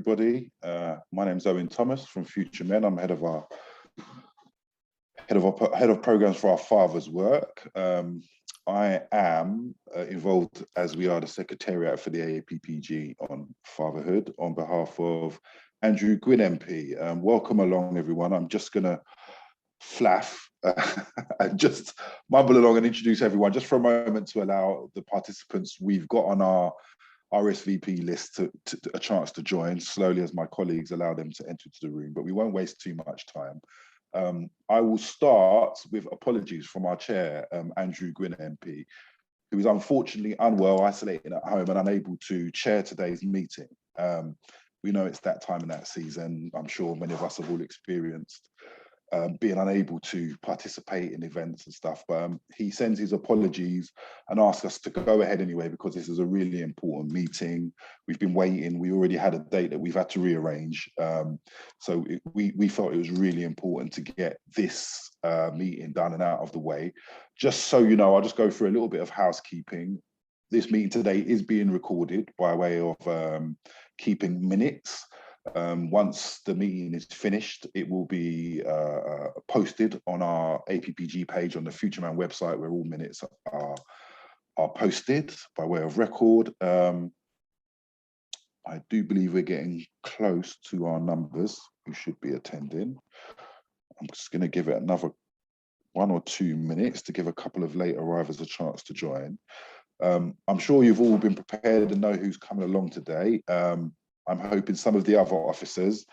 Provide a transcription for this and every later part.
Everybody. My name is Owen Thomas from Future Men. I'm head of programs for our father's work. I am involved, as we are, the secretariat for the Appg on fatherhood on behalf of Andrew Gwynn MP. Welcome along, everyone. I'm just going to flaff and just mumble along and introduce everyone just for a moment to allow the participants we've got on our RSVP list to a chance to join slowly as my colleagues allow them to enter the room, but we won't waste too much time. I will start with apologies from our chair, Andrew Gwynn MP, who is unfortunately unwell, isolated at home and unable to chair today's meeting. We know it's that time in that season. I'm sure many of us have all experienced being unable to participate in events and stuff, but he sends his apologies and asks us to go ahead anyway because this is a really important meeting. We've been waiting. We already had a date that we've had to rearrange. So we felt it was really important to get this meeting done and out of the way. Just so you know, I'll just go through a little bit of housekeeping. This meeting today is being recorded by way of keeping minutes. Once the meeting is finished, it will be posted on our APPG page on the Future Man website, where all minutes are posted by way of record. I do believe we're getting close to our numbers who should be attending. I'm just going to give it another 1 or 2 minutes to give a couple of late arrivals a chance to join. I'm sure you've all been prepared and know who's coming along today. I'm hoping some of the other officers,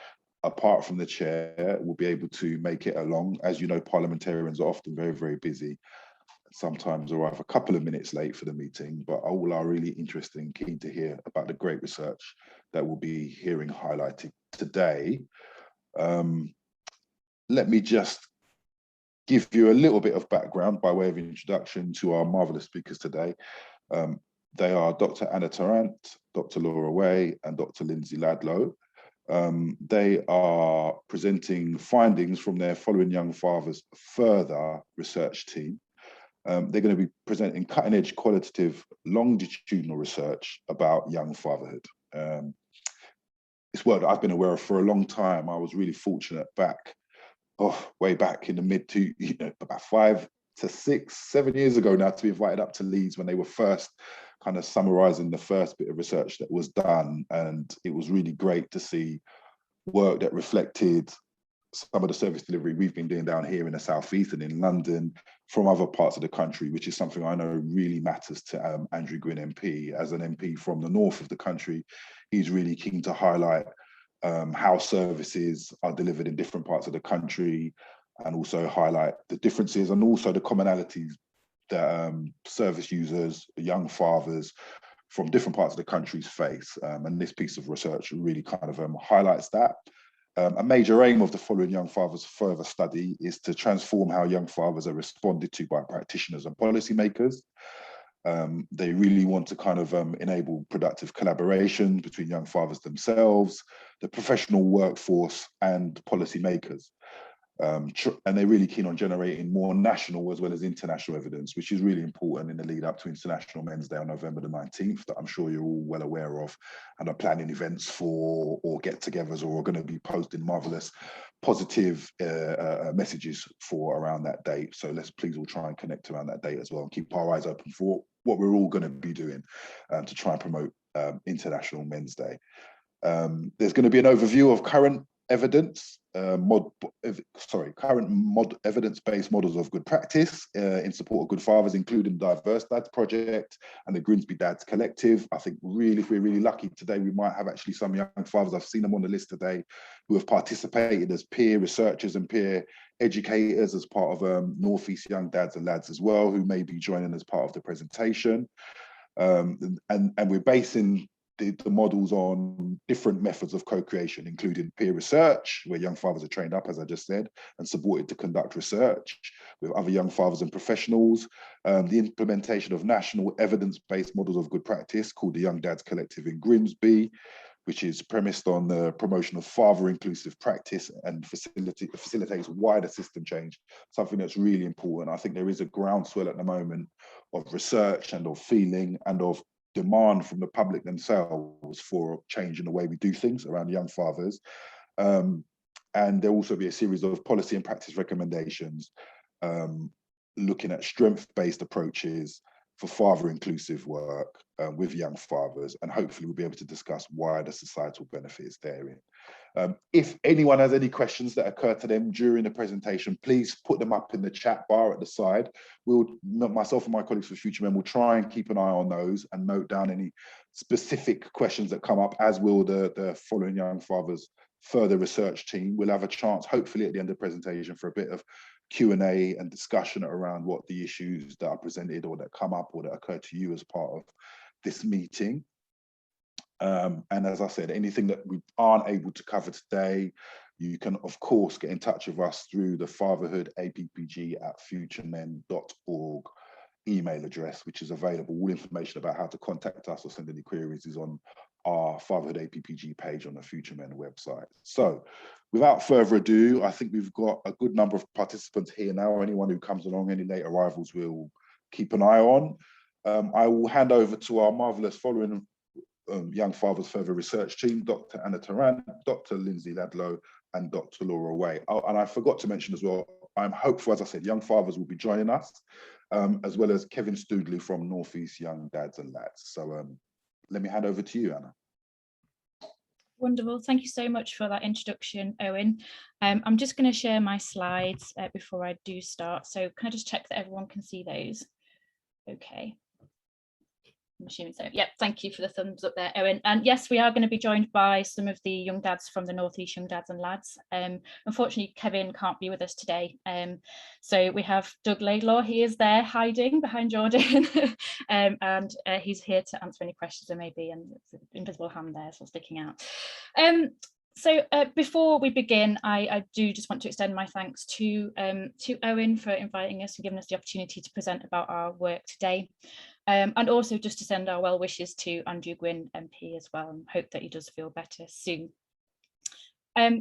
apart from the chair, will be able to make it along. As you know, parliamentarians are often very, very busy. Sometimes arrive a couple of minutes late for the meeting, but all are really interested and keen to hear about the great research that we'll be hearing highlighted today. Let me just give you a little bit of background by way of introduction to our marvelous speakers today. They are Dr. Anna Tarrant, Dr. Laura Way, and Dr. Lindsay Ladlow. They are presenting findings from their Following Young Fathers Further research team. They're going to be presenting cutting-edge qualitative longitudinal research about young fatherhood. It's work that I've been aware of for a long time. I was really fortunate way back in the about 5 to 6, 7 years ago now, to be invited up to Leeds when they were first kind of summarising the first bit of research that was done. And it was really great to see work that reflected some of the service delivery we've been doing down here in the Southeast and in London from other parts of the country, which is something I know really matters to Andrew Gwynn MP. As an MP from the north of the country, he's really keen to highlight how services are delivered in different parts of the country, and also highlight the differences and also the commonalities that service users, young fathers from different parts of the countries face. And this piece of research really kind of highlights that. A major aim of the Following Young Fathers Further study is to transform how young fathers are responded to by practitioners and policymakers. They really want to kind of enable productive collaboration between young fathers themselves, the professional workforce and policymakers. And they're really keen on generating more national as well as international evidence, which is really important in the lead up to International Men's Day on November the 19th, that I'm sure you're all well aware of, and are planning events for or get-togethers, or are going to be posting marvellous positive messages for around that date. So let's please all try and connect around that date as well and keep our eyes open for what we're all going to be doing to try and promote International Men's Day. There's going to be an overview of current evidence, evidence-based models of good practice in support of good fathers, including the Diverse Dads Project and the Grimsby Dads Collective. I think really, if we're really lucky today, we might have actually some young fathers, I've seen them on the list today, who have participated as peer researchers and peer educators as part of North East Young Dads and Lads as well, who may be joining as part of the presentation. And we're basing the models on different methods of co-creation, including peer research, where young fathers are trained up, as I just said, and supported to conduct research with other young fathers and professionals, the implementation of national evidence-based models of good practice called the Young Dads Collective in Grimsby, which is premised on the promotion of father-inclusive practice and facilitates wider system change, something that's really important. I think there is a groundswell at the moment of research and of feeling and of demand from the public themselves for change in the way we do things around young fathers. And there'll also be a series of policy and practice recommendations looking at strength-based approaches for father-inclusive work with young fathers, and hopefully we'll be able to discuss wider societal benefits therein. If anyone has any questions that occur to them during the presentation, please put them up in the chat bar at the side. Myself and my colleagues for Future Men will try and keep an eye on those and note down any specific questions that come up, as will the Following Young Fathers further research team. We'll have a chance, hopefully at the end of the presentation, for a bit of Q&A and discussion around what the issues that are presented or that come up or that occur to you as part of this meeting. And as I said, anything that we aren't able to cover today, you can of course get in touch with us through the fatherhoodappg@futuremen.org email address, which is available. All information about how to contact us or send any queries is on our Fatherhood APPG page on the Future Men website. So without further ado, I think we've got a good number of participants here now. Anyone who comes along, any late arrivals, we'll keep an eye on. I will hand over to our marvellous Following Young Fathers Further Research team, Dr. Anna Tarrant, Dr. Lindsay Ladlow, and Dr. Laura Way. Oh, and I forgot to mention as well, I'm hopeful, as I said, young fathers will be joining us, as well as Kevin Stoodley from North East Young Dads and Lads. So let me hand over to you, Anna. Wonderful. Thank you so much for that introduction, Owen. I'm just going to share my slides before I do start. So can I just check that everyone can see those? Okay. I'm assuming so. Yep, thank you for the thumbs up there, Owen. And yes, we are going to be joined by some of the young dads from the North East Young Dads and Lads. Unfortunately, Kevin can't be with us today. So we have Doug Laidlaw. He is there hiding behind Jordan. And he's here to answer any questions there may be, and it's an invisible hand there, so sticking out. So before we begin, I do just want to extend my thanks to Owen for inviting us and giving us the opportunity to present about our work today. And also just to send our well wishes to Andrew Gwynn MP as well, and hope that he does feel better soon.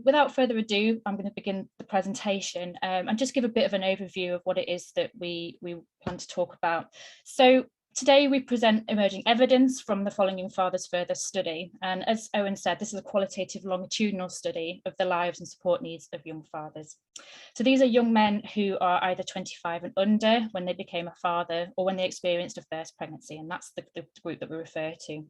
Without further ado, I'm going to begin the presentation and just give a bit of an overview of what it is that we plan to talk about. So today we present emerging evidence from the Following Young Fathers Further study. And as Owen said, this is a qualitative longitudinal study of the lives and support needs of young fathers. So these are young men who are either 25 and under when they became a father, or when they experienced a first pregnancy, and that's the group that we refer to.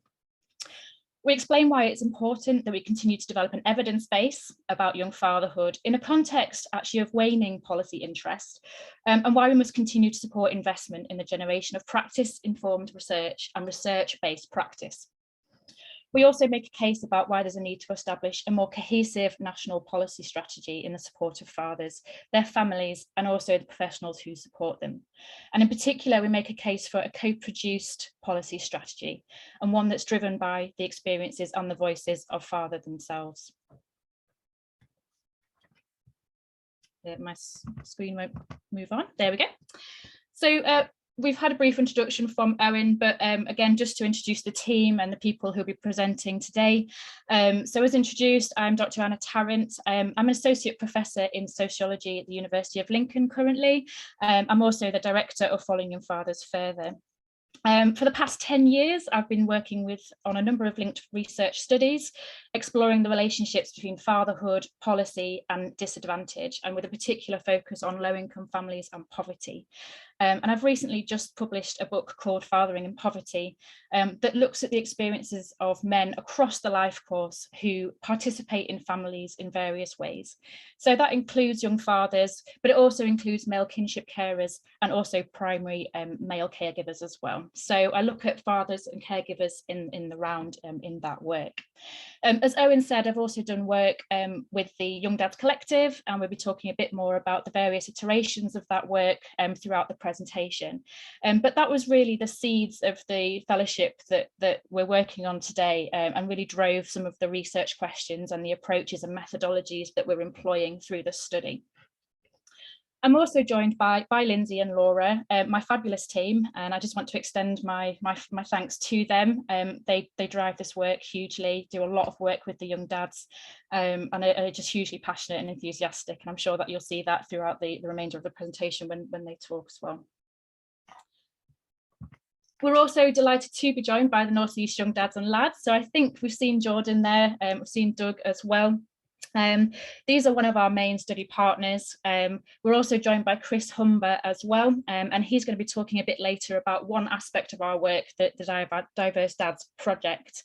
We explain why it's important that we continue to develop an evidence base about young fatherhood in a context actually of waning policy interest, and why we must continue to support investment in the generation of practice-informed research and research-based practice. We also make a case about why there's a need to establish a more cohesive national policy strategy in the support of fathers, their families, and also the professionals who support them. And in particular, we make a case for a co-produced policy strategy, and one that's driven by the experiences and the voices of fathers themselves. My screen won't move on. There we go. So we've had a brief introduction from Owen, but again, just to introduce the team and the people who'll be presenting today. So as introduced, I'm Dr. Anna Tarrant. I'm an associate professor in sociology at the University of Lincoln currently. I'm also the director of Following Young Fathers Further. For the past 10 years, I've been working on a number of linked research studies, exploring the relationships between fatherhood, policy, and disadvantage, and with a particular focus on low-income families and poverty. And I've recently just published a book called Fathering in Poverty that looks at the experiences of men across the life course who participate in families in various ways. So that includes young fathers, but it also includes male kinship carers and also primary male caregivers as well. So I look at fathers and caregivers in the round in that work. As Owen said, I've also done work with the Young Dads Collective, and we'll be talking a bit more about the various iterations of that work throughout the presentation. But that was really the seeds of the fellowship that we're working on today, and really drove some of the research questions and the approaches and methodologies that we're employing through the study. I'm also joined by Lindsay and Laura, my fabulous team, and I just want to extend my thanks to them. They drive this work hugely, do a lot of work with the young dads, and are just hugely passionate and enthusiastic, and I'm sure that you'll see that throughout the remainder of the presentation when they talk as well. We're also delighted to be joined by the North East Young Dads and Lads. So I think we've seen Jordan there, we've seen Doug as well. These are one of our main study partners. We're also joined by Chris Humber as well, and he's going to be talking a bit later about one aspect of our work, the Diverse Dads project.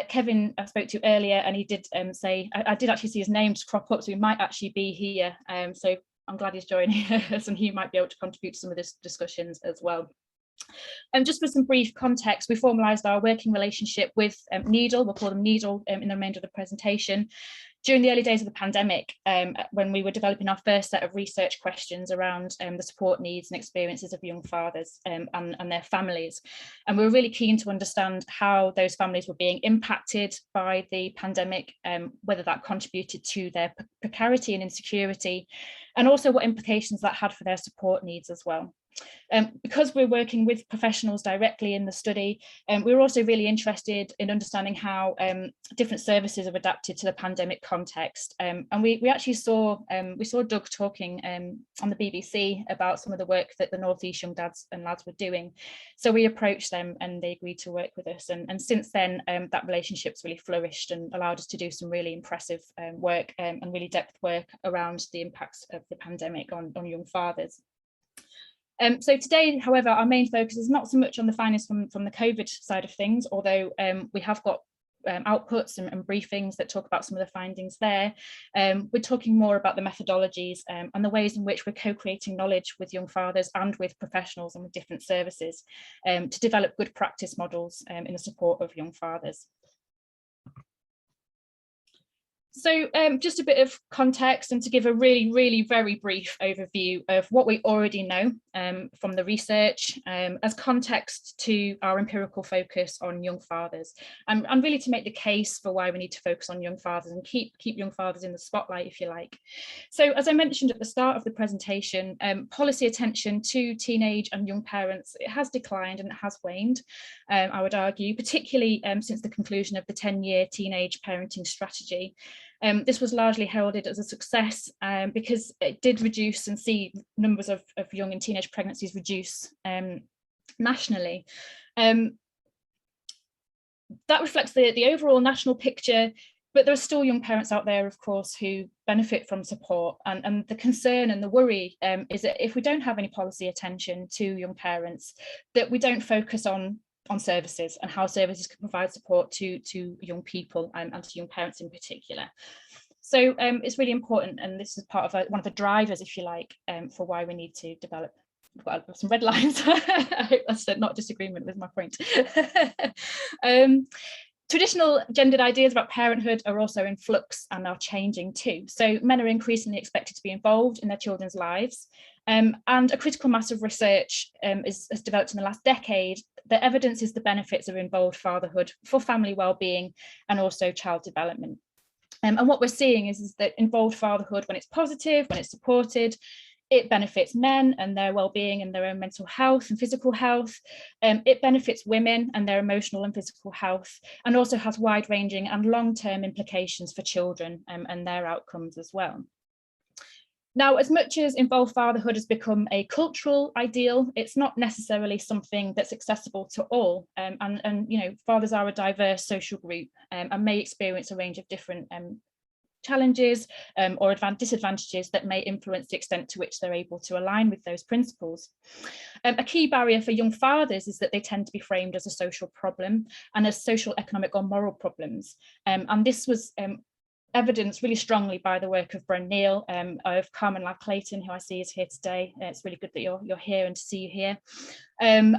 Kevin I spoke to earlier, and he did say, I did actually see his name to crop up, so he might actually be here. So I'm glad he's joining us, and he might be able to contribute to some of these discussions as well. Just for some brief context, we formalised our working relationship with Needle, we'll call them Needle in the remainder of the presentation, during the early days of the pandemic, when we were developing our first set of research questions around the support needs and experiences of young fathers and their families. And we were really keen to understand how those families were being impacted by the pandemic, whether that contributed to their precarity and insecurity, and also what implications that had for their support needs as well. Because we're working with professionals directly in the study, we were also really interested in understanding how different services have adapted to the pandemic context. And we actually saw Doug talking on the BBC about some of the work that the North East Young Dads and Lads were doing. So we approached them and they agreed to work with us. And since then, that relationship's really flourished and allowed us to do some really impressive work and really depth work around the impacts of the pandemic on young fathers. So today, however, our main focus is not so much on the findings from the COVID side of things, although we have got outputs and briefings that talk about some of the findings there. We're talking more about the methodologies and the ways in which we're co-creating knowledge with young fathers and with professionals and with different services to develop good practice models in the support of young fathers. So just a bit of context and to give a really very brief overview of what we already know from the research as context to our empirical focus on young fathers and really to make the case for why we need to focus on young fathers and keep young fathers in the spotlight, if you like. So as I mentioned at the start of the presentation, policy attention to teenage and young parents, it has declined and it has waned, I would argue, particularly since the conclusion of the 10-year teenage parenting strategy. This was largely heralded as a success because it did reduce and see numbers of young and teenage pregnancies reduce nationally. That reflects the overall national picture, but there are still young parents out there, of course, who benefit from support. And the concern and the worry is that if we don't have any policy attention to young parents, that we don't focus on services and how services can provide support to young people and to young parents in particular. So it's really important, and this is part of one of the drivers, if you like, for why we need to develop. I've got some red lines. I hope that's not disagreement with my point. Traditional gendered ideas about parenthood are also in flux and are changing too. So men are increasingly expected to be involved in their children's lives. And a critical mass of research has developed in the last decade that evidences the benefits of involved fatherhood for family well-being and also child development. And what we're seeing is that involved fatherhood, when it's positive, when it's supported, it benefits men and their well-being and their own mental health and physical health. It benefits women and their emotional and physical health, and also has wide-ranging and long-term implications for children and their outcomes as well. Now, as much as involved fatherhood has become a cultural ideal, it's not necessarily something that's accessible to all. And you know, fathers are a diverse social group and may experience a range of different challenges or disadvantages that may influence the extent to which they're able to align with those principles. A key barrier for young fathers is that they tend to be framed as a social problem and as social, economic or moral problems. And this was evidenced really strongly by the work of Bren Neal, of Carmen Ladd Clayton, who I see is here today. It's really good that you're here and to see you here. And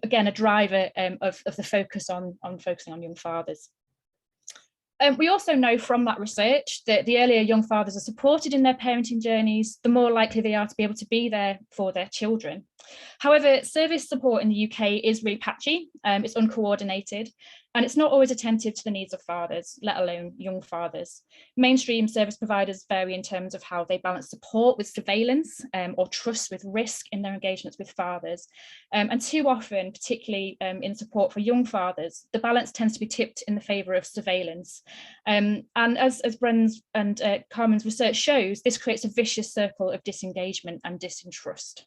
again, a driver of the focus on focusing on young fathers. We also know from that research that the earlier young fathers are supported in their parenting journeys, the more likely they are to be able to be there for their children. However, service support in the UK is really patchy, it's uncoordinated, and it's not always attentive to the needs of fathers, let alone young fathers. Mainstream service providers vary in terms of how they balance support with surveillance or trust with risk in their engagements with fathers. And too often, particularly in support for young fathers, the balance tends to be tipped in the favour of surveillance. And as Bren's and Carmen's research shows, this creates a vicious circle of disengagement and distrust.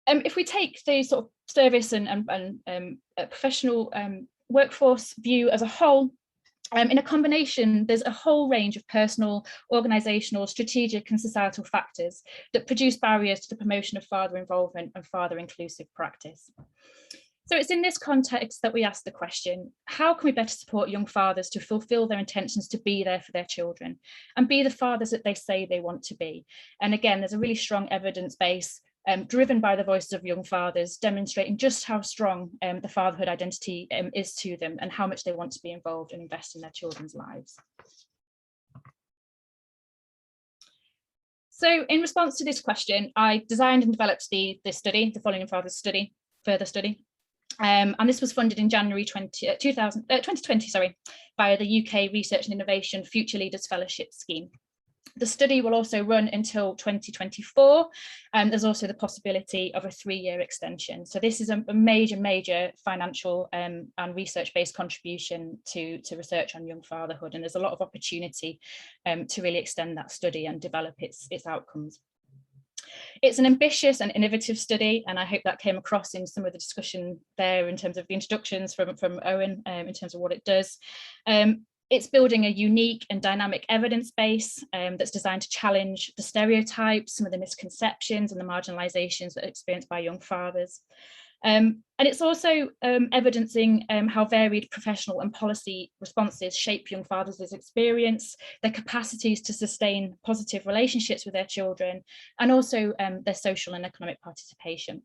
If we take the sort of service and professional workforce view as a whole, in a combination, there's a whole range of personal, organisational, strategic and societal factors that produce barriers to the promotion of father involvement and father inclusive practice. So it's in this context that we ask the question, how can we better support young fathers to fulfil their intentions to be there for their children and be the fathers that they say they want to be? And again, there's a really strong evidence base driven by the voices of young fathers, demonstrating just how strong the fatherhood identity is to them and how much they want to be involved and invest in their children's lives. So in response to this question, I designed and developed the study, the Following Young Fathers study, further study. And this was funded in January 2020 via the UK Research and Innovation Future Leaders Fellowship Scheme. The study will also run until 2024, and there's also the possibility of a 3-year extension. So this is a major financial and research-based contribution to research on young fatherhood, and there's a lot of opportunity to really extend that study and develop its outcomes. It's an ambitious and innovative study, and I hope that came across in some of the discussion there in terms of the introductions from Owen in terms of what it does. It's building a unique and dynamic evidence base that's designed to challenge the stereotypes, some of the misconceptions and the marginalizations that are experienced by young fathers. And it's also evidencing how varied professional and policy responses shape young fathers' experience, their capacities to sustain positive relationships with their children, and also their social and economic participation.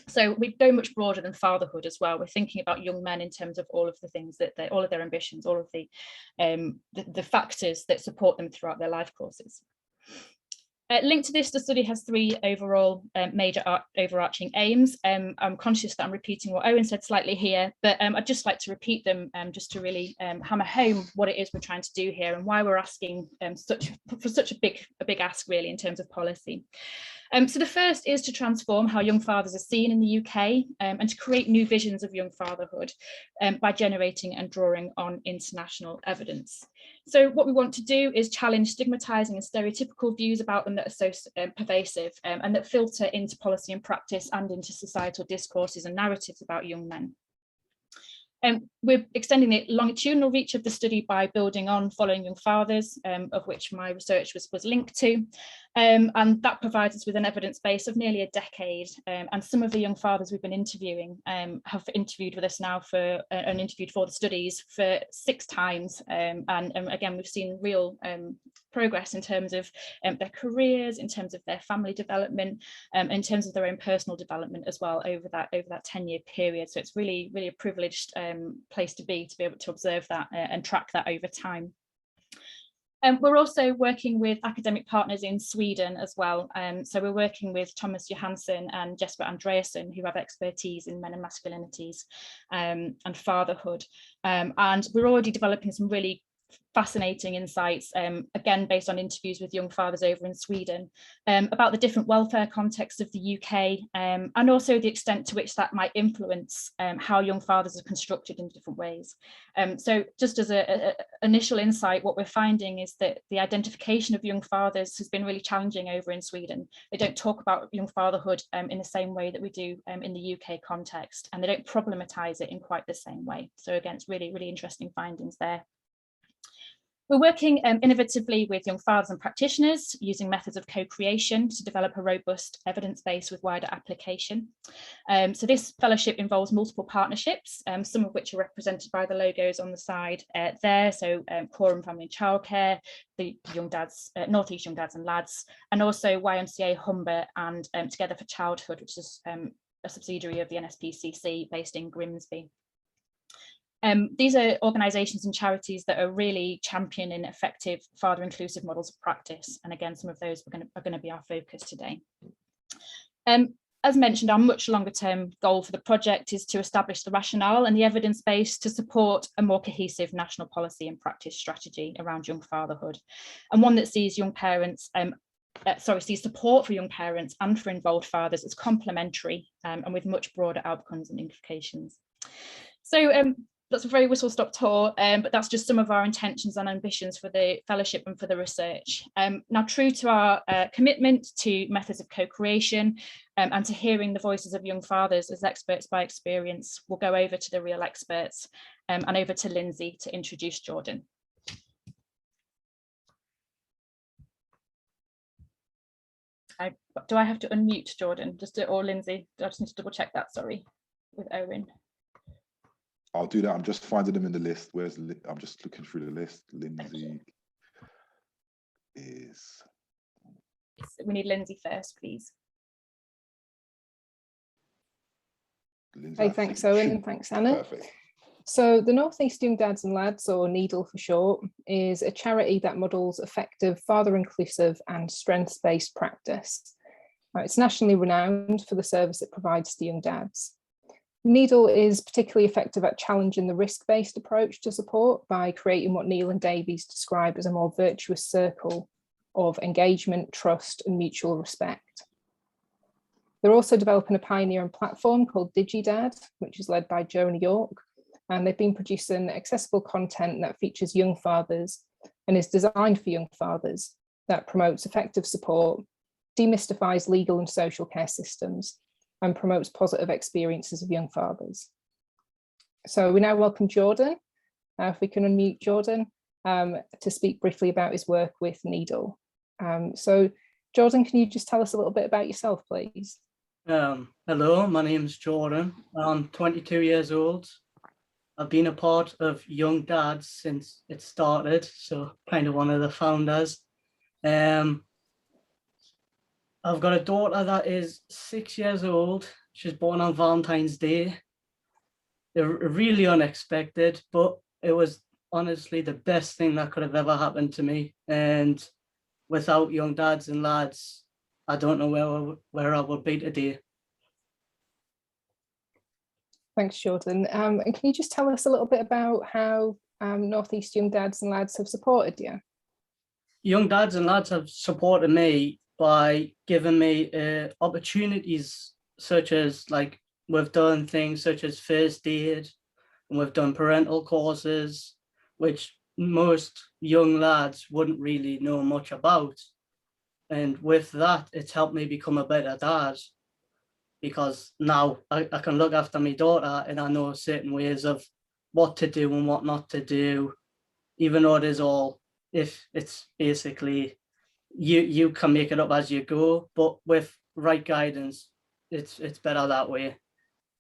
So we go much broader than fatherhood as well. We're thinking about young men in terms of all of the things that all of their ambitions, all of the factors that support them throughout their life courses. Linked to this, the study has 3 overall major overarching aims. I'm conscious that I'm repeating what Owen said slightly here, but I'd just like to repeat them just to really hammer home what it is we're trying to do here and why we're asking for such a big ask really in terms of policy. So the first is to transform how young fathers are seen in the UK and to create new visions of young fatherhood by generating and drawing on international evidence. So what we want to do is challenge stigmatizing and stereotypical views about them that are so pervasive and that filter into policy and practice and into societal discourses and narratives about young men. We're extending the longitudinal reach of the study by building on Following Young Fathers, of which my research was linked to. And that provides us with an evidence base of nearly a decade. And some of the young fathers we've been interviewing have interviewed with us now and interviewed for the studies for 6 times. And again, we've seen real progress in terms of their careers, in terms of their family development, in terms of their own personal development as well over that 10-year period. So it's really a privileged place to be able to observe that and track that over time. We're also working with academic partners in Sweden as well. So we're working with Thomas Johansson and Jesper Andreasson, who have expertise in men and masculinities and fatherhood. And we're already developing some really fascinating insights, again, based on interviews with young fathers over in Sweden, about the different welfare contexts of the UK, and also the extent to which that might influence how young fathers are constructed in different ways. So just as an initial insight, what we're finding is that the identification of young fathers has been really challenging over in Sweden. They don't talk about young fatherhood in the same way that we do in the UK context, and they don't problematize it in quite the same way. So again, it's really interesting findings there. We're working innovatively with young fathers and practitioners using methods of co-creation to develop a robust evidence base with wider application. So this fellowship involves multiple partnerships, some of which are represented by the logos on the side there. So Quorum Family and Childcare, the Young Dads, North East Young Dads and Lads, and also YMCA Humber and Together for Childhood, which is a subsidiary of the NSPCC based in Grimsby. These are organisations and charities that are really championing effective father inclusive models of practice. And again, some of those are going to be our focus today. As mentioned, our much longer term goal for the project is to establish the rationale and the evidence base to support a more cohesive national policy and practice strategy around young fatherhood, and one that sees young parents sees support for young parents and for involved fathers as complementary and with much broader outcomes and implications. So that's a very whistle-stop tour, but that's just some of our intentions and ambitions for the fellowship and for the research. Now, true to our commitment to methods of co-creation, and to hearing the voices of young fathers as experts by experience. We'll go over to the real experts and over to Lindsay to introduce Jordan. Do I have to unmute Jordan, or Lindsay? I just need to double check that, sorry, with Owen. I'll do that. I'm just finding them in the list. I'm just looking through the list. Lindsay is... We need Lindsay first, please. Lindsay, hey, thanks Owen, and thanks Anna. Perfect. So the North East Young Dads and Lads, or NEDL for short, is a charity that models effective, father-inclusive and strengths-based practice. It's nationally renowned for the service it provides to young dads. NEDL is particularly effective at challenging the risk-based approach to support by creating what Neil and Davies describe as a more virtuous circle of engagement, trust and mutual respect. They're also developing a pioneering platform called DigiDad, which is led by Jonah York, and they've been producing accessible content that features young fathers and is designed for young fathers, that promotes effective support, demystifies legal and social care systems, and promotes positive experiences of young fathers. So we now welcome Jordan, if we can unmute Jordan, to speak briefly about his work with NEDL. So Jordan, can you just tell us a little bit about yourself, please? Hello, my name's Jordan. I'm 22 years old. I've been a part of Young Dads since it started, so kind of one of the founders. I've got a daughter that is 6 years old. She was born on Valentine's Day. Really unexpected, but it was honestly the best thing that could have ever happened to me. And without Young Dads and Lads, I don't know where I would be today. Thanks, Jordan. And can you just tell us a little bit about how North East Young Dads and Lads have supported you? Young Dads and Lads have supported me by giving me opportunities, such as, like, we've done things such as first aid, and we've done parental courses, which most young lads wouldn't really know much about. And with that, it's helped me become a better dad, because now I can look after my daughter and I know certain ways of what to do and what not to do, even though it is all, if it's basically, you can make it up as you go, but with right guidance, it's better that way.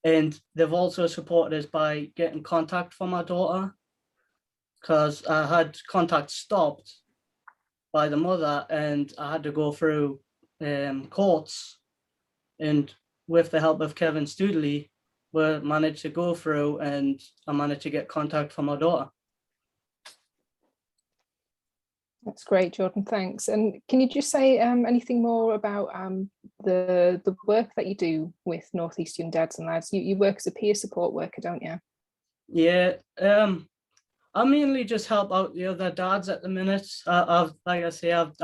And they've also supported us by getting contact for my daughter, because I had contact stopped by the mother and I had to go through courts, and with the help of Kevin Studley, we managed to go through and I managed to get contact for my daughter. That's great, Jordan, thanks. And can you just say anything more about the work that you do with North East Young Dads and Lads? You work as a peer support worker, don't you? Yeah, I mainly just help out the other dads at the minute. Like I say, I've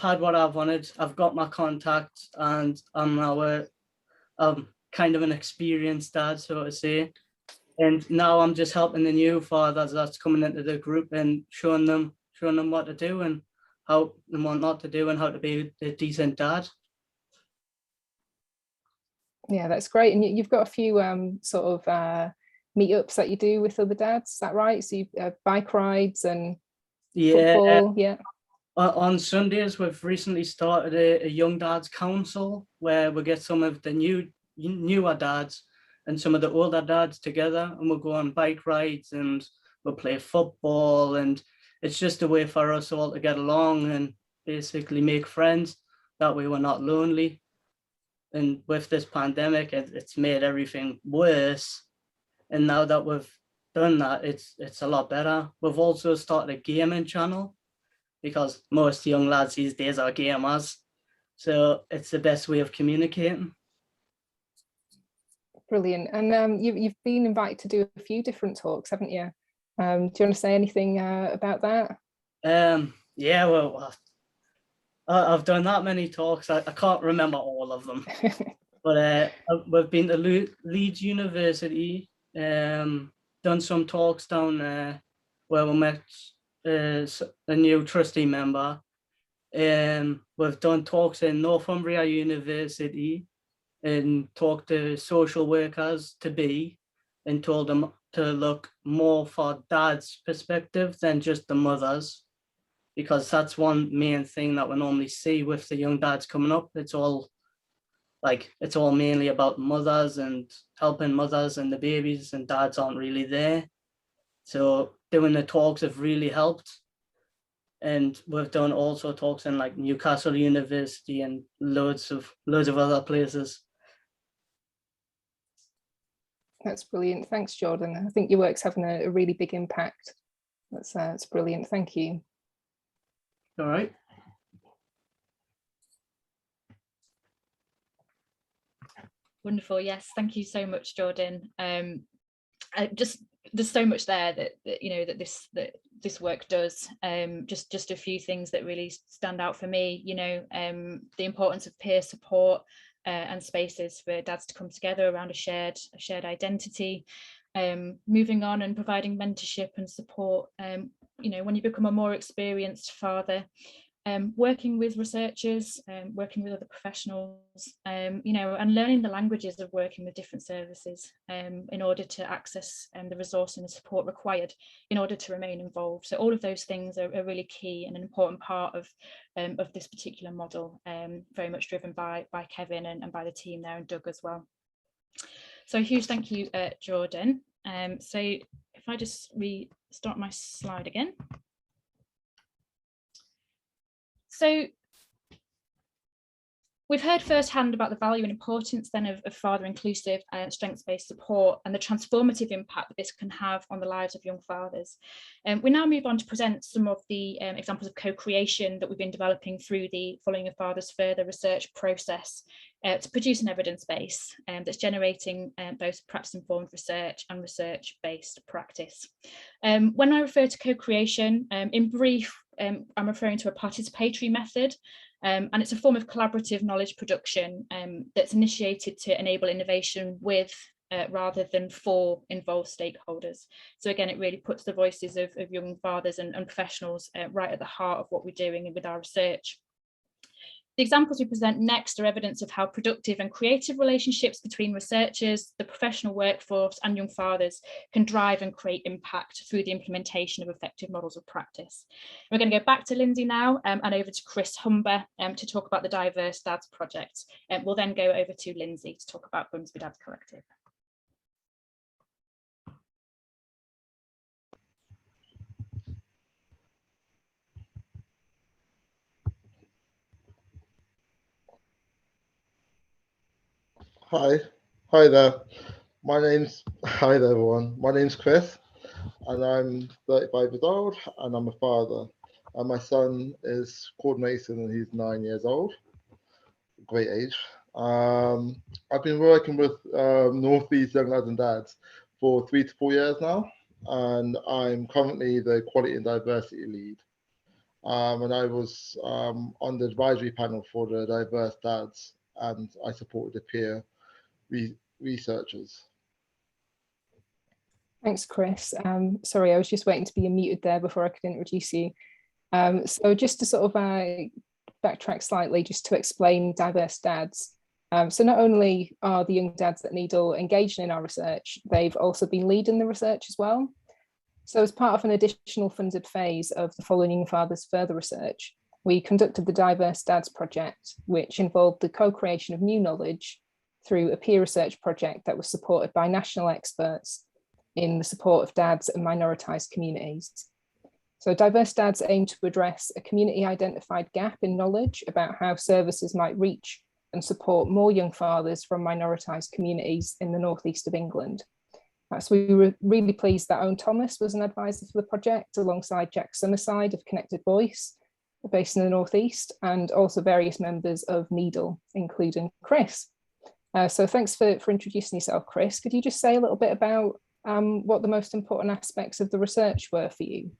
had what I've wanted. I've got my contact, and I'm now kind of an experienced dad, so to say. And now I'm just helping the new fathers that's coming into the group and showing them what to do and how and what not to do and how to be a decent dad. Yeah, that's great. And you've got a few sort of meetups that you do with other dads, is that right? So you bike rides and football, yeah. On Sundays, we've recently started a Young Dads Council where we get some of the newer dads and some of the older dads together, and we'll go on bike rides and we'll play football, and it's just a way for us all to get along and basically make friends. That way we're not lonely. And with this pandemic, it's made everything worse. And now that we've done that, it's a lot better. We've also started a gaming channel, because most young lads these days are gamers. So it's the best way of communicating. Brilliant. And you've been invited to do a few different talks, haven't you? Do you want to say anything about that? Yeah, well, I've done that many talks. I can't remember all of them. But we've been to Leeds University, done some talks down there where we met a new trustee member, We've done talks in Northumbria University and talked to social workers to be and told them to look more for dad's perspective than just the mother's, because that's one main thing that we normally see with the young dads coming up. It's all mainly about mothers and helping mothers and the babies, and dads aren't really there. So doing the talks have really helped. And we've done also talks in like Newcastle University and loads of other places. That's brilliant. Thanks, Jordan. I think your work's having a really big impact. That's brilliant. Thank you. All right. Wonderful. Yes, thank you so much, Jordan. There's so much there that this work does. Just a few things that really stand out for me. The importance of peer support and spaces for dads to come together around a shared identity. Moving on and providing mentorship and support. When you become a more experienced father. Working with researchers, working with other professionals, and learning the languages of working with different services in order to access the resource and the support required in order to remain involved. So all of those things are really key and an important part of this particular model, very much driven by Kevin and by the team there, and Doug as well. So a huge thank you, Jordan. So if I just restart my slide again. So we've heard firsthand about the value and importance then of father inclusive and strengths-based support and the transformative impact that this can have on the lives of young fathers. We now move on to present some of the examples of co-creation that we've been developing through the Following a Father's Further research process to produce an evidence base that's generating both practice-informed research and research-based practice. When I refer to co-creation, in brief, I'm referring to a participatory method, and it's a form of collaborative knowledge production that's initiated to enable innovation with rather than for involved stakeholders. So again, it really puts the voices of young fathers and professionals right at the heart of what we're doing with our research. The examples we present next are evidence of how productive and creative relationships between researchers, the professional workforce, and young fathers can drive and create impact through the implementation of effective models of practice. We're going to go back to Lindsay now and over to Chris Humber to talk about the Diverse Dads project. We'll then go over to Lindsay to talk about Bumsby Dads Collective. Hi there. Hi there, everyone. My name's Chris, and I'm 35 years old, and I'm a father. And my son is called Mason, and he's 9 years old. Great age. I've been working with Northeast Young Lads and Dads for 3 to 4 years now, and I'm currently the Quality and Diversity Lead. And I was on the advisory panel for the Diverse Dads, and I supported the peer researchers. Thanks, Chris. Sorry, I was just waiting to be unmuted there before I could introduce you. So just to sort of backtrack slightly, just to explain Diverse Dads. So not only are the young dads at Needle engaged in our research, they've also been leading the research as well. So as part of an additional funded phase of the Following Fathers Further research, we conducted the Diverse Dads project, which involved the co-creation of new knowledge through a peer research project that was supported by national experts in the support of dads and minoritized communities. So Diverse Dads aim to address a community identified gap in knowledge about how services might reach and support more young fathers from minoritized communities in the northeast of England. So we were really pleased that Owen Thomas was an advisor for the project alongside Jack Summerside of Connected Voice, based in the northeast, and also various members of Needle, including Chris. So thanks for introducing yourself, Chris. Could you just say a little bit about what the most important aspects of the research were for you?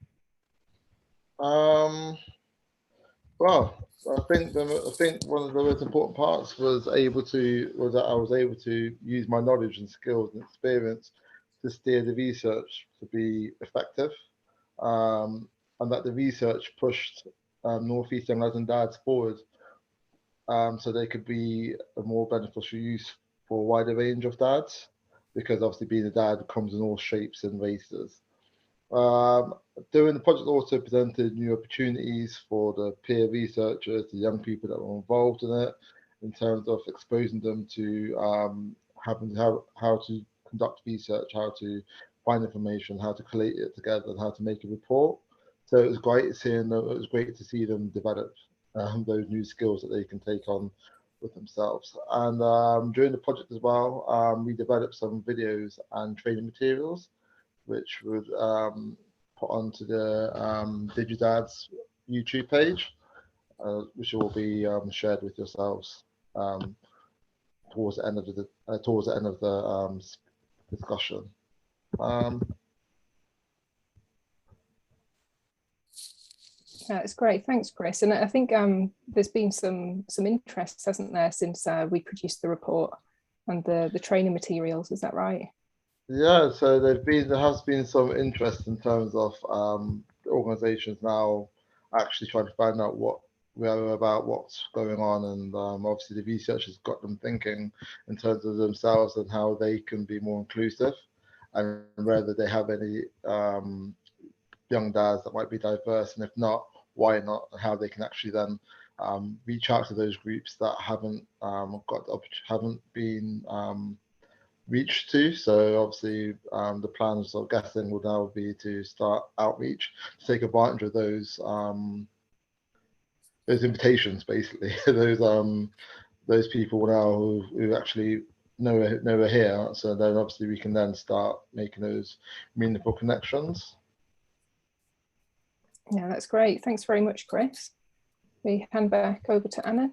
Well, I think one of the most important parts was that I was able to use my knowledge and skills and experience to steer the research to be effective, and that the research pushed North East young lads and dads forward, so they could be a more beneficial use for a wider range of dads, because obviously being a dad comes in all shapes and races. During the project also presented new opportunities for the peer researchers, the young people that were involved in it, in terms of exposing them to how to conduct research, how to find information, how to collate it together, and how to make a report. So it was great seeing them. It was great to see them develop those new skills that they can take on with themselves. And during the project as well, we developed some videos and training materials, which would put onto the DigiDads YouTube page, which will be shared with yourselves towards the end of the discussion. It's great, thanks, Chris. And I think there's been some interest, hasn't there, since we produced the report and the training materials. Is that right? Yeah, so there has been some interest in terms of organisations now actually trying to find out what's going on, and obviously the research has got them thinking in terms of themselves and how they can be more inclusive, and whether they have any young dads that might be diverse, and if not, why not, and how they can actually then reach out to those groups that haven't been reached to. So obviously the plans of guessing will now be to start outreach to take advantage of those invitations, basically. those people now who actually know we're here. So then obviously we can then start making those meaningful connections. Yeah, that's great. Thanks very much, Chris. We hand back over to Anna.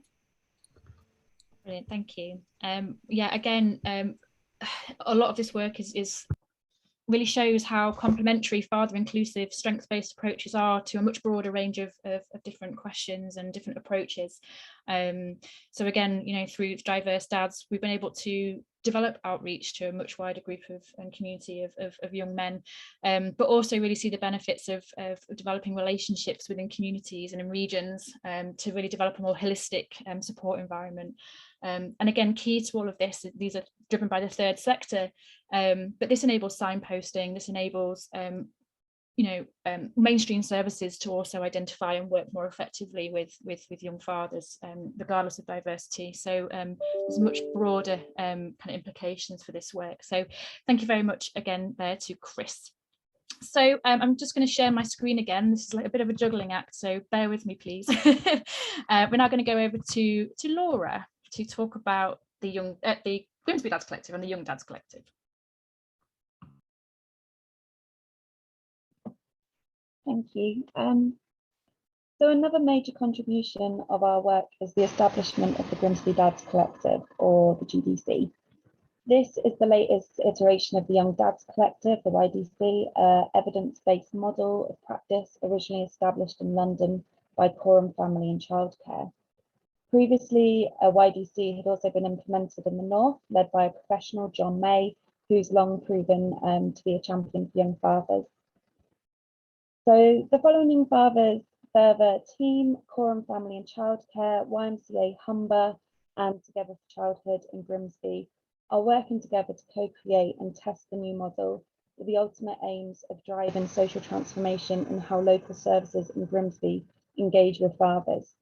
Brilliant, thank you. Yeah, again, a lot of this work is really shows how complementary father inclusive strengths-based approaches are to a much broader range of different questions and different approaches. So again, you know, through Diverse Dads, we've been able to develop outreach to a much wider group of and community of young men, but also really see the benefits of developing relationships within communities and in regions to really develop a more holistic support environment. And again, key to all of this, these are driven by the third sector, but this enables signposting, this enables mainstream services to also identify and work more effectively with young fathers, regardless of diversity. So there's much broader kind of implications for this work. So thank you very much again there to Chris. So I'm just going to share my screen again. This is like a bit of a juggling act, so bear with me, please. We're now going to go over to Laura to talk about the Grimsby Dads Collective and the Young Dads Collective. Thank you. So another major contribution of our work is the establishment of the Grimsby Dads Collective, or the GDC. This is the latest iteration of the Young Dads Collective, the YDC, evidence-based model of practice originally established in London by Quorum Family and Childcare. Previously, a YDC had also been implemented in the North, led by a professional, John May, who's long proven to be a champion for young fathers. So the following young fathers further team: Quorum Family and Childcare, YMCA Humber, and Together for Childhood in Grimsby are working together to co-create and test the new model with the ultimate aims of driving social transformation in how local services in Grimsby engage with fathers.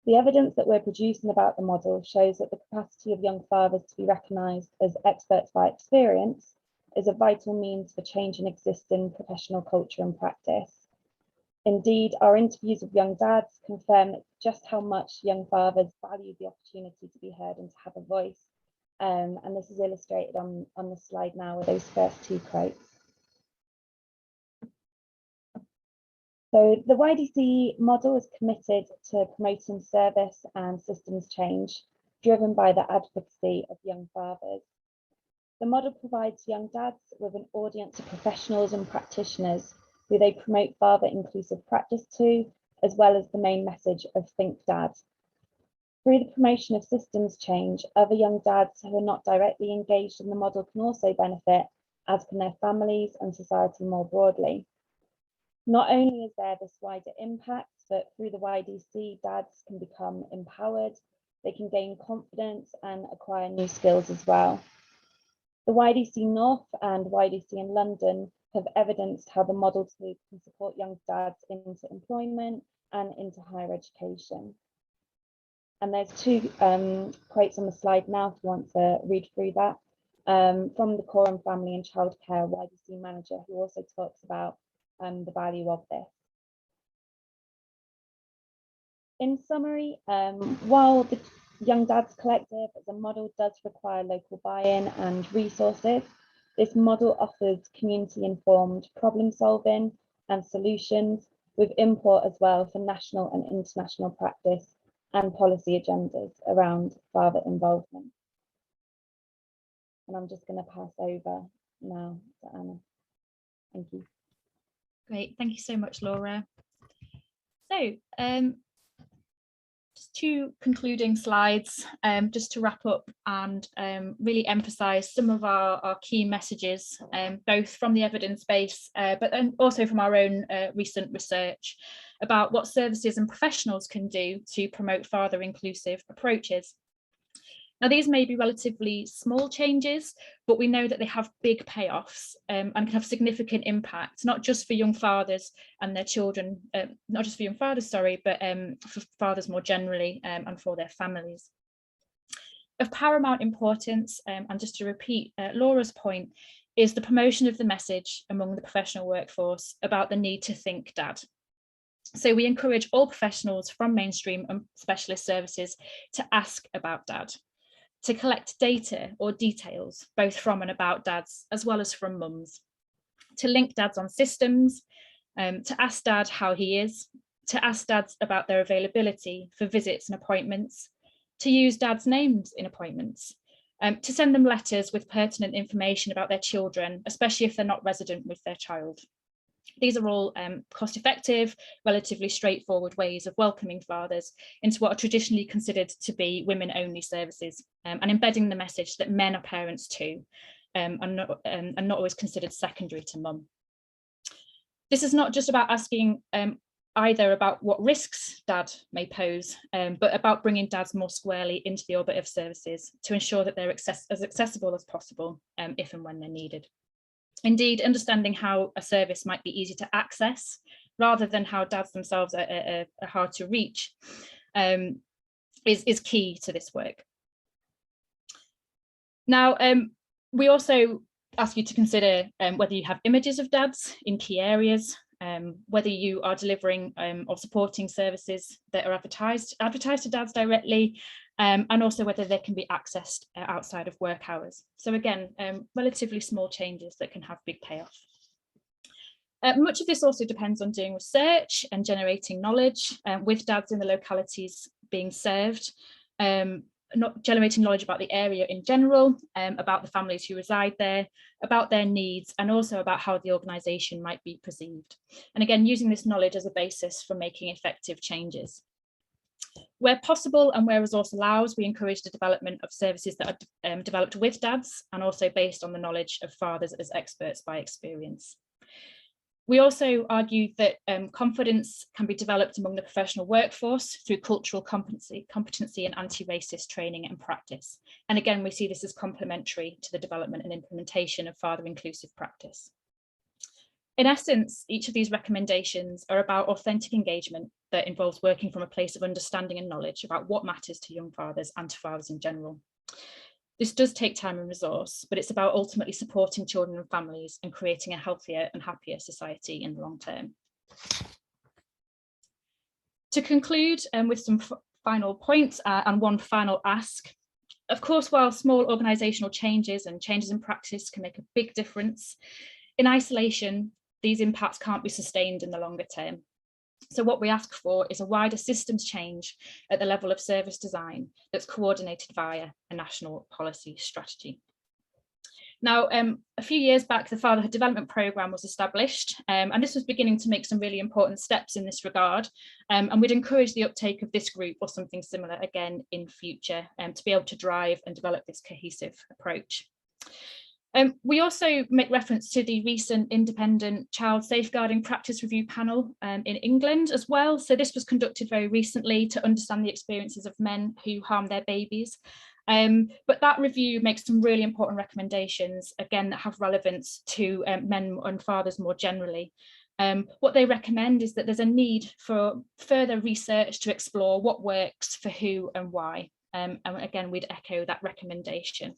The evidence that we're producing about the model shows that the capacity of young fathers to be recognised as experts by experience is a vital means for changing existing professional culture and practice. Indeed, our interviews with young dads confirm just how much young fathers value the opportunity to be heard and to have a voice. And this is illustrated on the slide now with those first two quotes. So the YDC model is committed to promoting service and systems change, driven by the advocacy of young fathers. The model provides young dads with an audience of professionals and practitioners who they promote father inclusive practice to, as well as the main message of Think Dad. Through the promotion of systems change, other young dads who are not directly engaged in the model can also benefit, as can their families and society more broadly. Not only is there this wider impact, but through the YDC, dads can become empowered, they can gain confidence and acquire new skills as well. The YDC North and YDC in London have evidenced how the model too can support young dads into employment and into higher education. And there's two quotes on the slide now if you want to read through that, from the Quorum Family and Childcare YDC manager, who also talks about the value of this. In summary, while the Young Dads Collective as a model does require local buy-in and resources, this model offers community-informed problem solving and solutions with import as well for national and international practice and policy agendas around father involvement. And I'm just going to pass over now to Anna. Thank you. Great, thank you so much, Laura. So, just two concluding slides, just to wrap up and really emphasise some of our key messages, both from the evidence base, but then also from our own recent research about what services and professionals can do to promote father inclusive approaches. Now, these may be relatively small changes, but we know that they have big payoffs and can have significant impact, not just for young fathers and their children, not just for young fathers, sorry, but for fathers more generally and for their families. Of paramount importance, and just to repeat Laura's point, is the promotion of the message among the professional workforce about the need to think dad. So we encourage all professionals from mainstream and specialist services to ask about dad, to collect data or details, both from and about dads, as well as from mums, to link dads on systems, to ask dad how he is, to ask dads about their availability for visits and appointments, to use dads' names in appointments, to send them letters with pertinent information about their children, especially if they're not resident with their child. These are all cost-effective, relatively straightforward ways of welcoming fathers into what are traditionally considered to be women-only services, and embedding the message that men are parents too, and not always considered secondary to mum. This is not just about asking either about what risks dad may pose, but about bringing dads more squarely into the orbit of services to ensure that they're as accessible as possible if and when they're needed. Indeed, understanding how a service might be easy to access rather than how dads themselves are hard to reach is key to this work. Now, we also ask you to consider whether you have images of dads in key areas, whether you are delivering or supporting services that are advertised to dads directly, and also whether they can be accessed outside of work hours. So again, relatively small changes that can have big payoff. Much of this also depends on doing research and generating knowledge with dads in the localities being served, not generating knowledge about the area in general, about the families who reside there, about their needs, and also about how the organisation might be perceived. And again, using this knowledge as a basis for making effective changes. Where possible and where resource allows, we encourage the development of services that are developed with dads and also based on the knowledge of fathers as experts by experience. We also argue that confidence can be developed among the professional workforce through cultural competency and anti-racist training and practice. And again, we see this as complementary to the development and implementation of father inclusive practice. In essence, each of these recommendations are about authentic engagement that involves working from a place of understanding and knowledge about what matters to young fathers and to fathers in general. This does take time and resource, but it's about ultimately supporting children and families and creating a healthier and happier society in the long term. To conclude with some final points and one final ask, of course, while small organisational changes and changes in practice can make a big difference, in isolation, these impacts can't be sustained in the longer term. So what we ask for is a wider systems change at the level of service design that's coordinated via a national policy strategy. Now, a few years back, the Fatherhood Development Programme was established, and this was beginning to make some really important steps in this regard. And we'd encourage the uptake of this group or something similar again in future to be able to drive and develop this cohesive approach. We also make reference to the recent independent child safeguarding practice review panel in England as well. So this was conducted very recently to understand the experiences of men who harm their babies. But that review makes some really important recommendations, again, that have relevance to men and fathers more generally. What they recommend is that there's a need for further research to explore what works for who and why. And again, we'd echo that recommendation.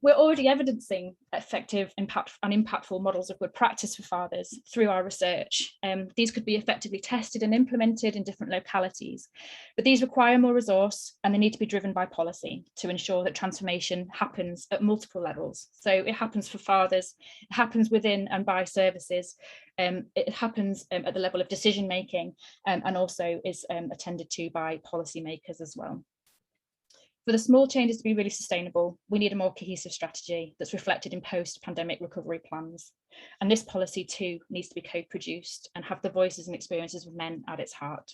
We're already evidencing effective and impactful models of good practice for fathers through our research. These could be effectively tested and implemented in different localities, but these require more resource and they need to be driven by policy to ensure that transformation happens at multiple levels. So it happens for fathers, it happens within and by services, it happens at the level of decision making, and also is attended to by policymakers as well. For the small changes to be really sustainable, we need a more cohesive strategy that's reflected in post-pandemic recovery plans. And this policy too needs to be co-produced and have the voices and experiences of men at its heart.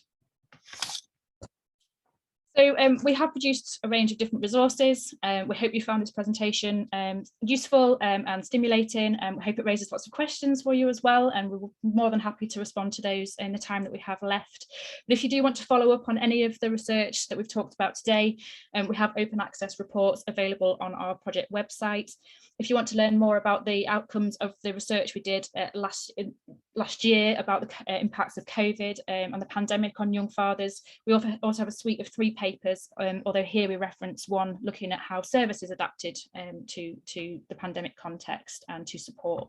So we have produced a range of different resources. We hope you found this presentation useful and stimulating. We hope it raises lots of questions for you as well, and we're more than happy to respond to those in the time that we have left. But if you do want to follow up on any of the research that we've talked about today, we have open access reports available on our project website. If you want to learn more about the outcomes of the research we did last year about the impacts of COVID and the pandemic on young fathers, we also have a suite of 3 papers, although here we reference one looking at how services adapted to the pandemic context and to support.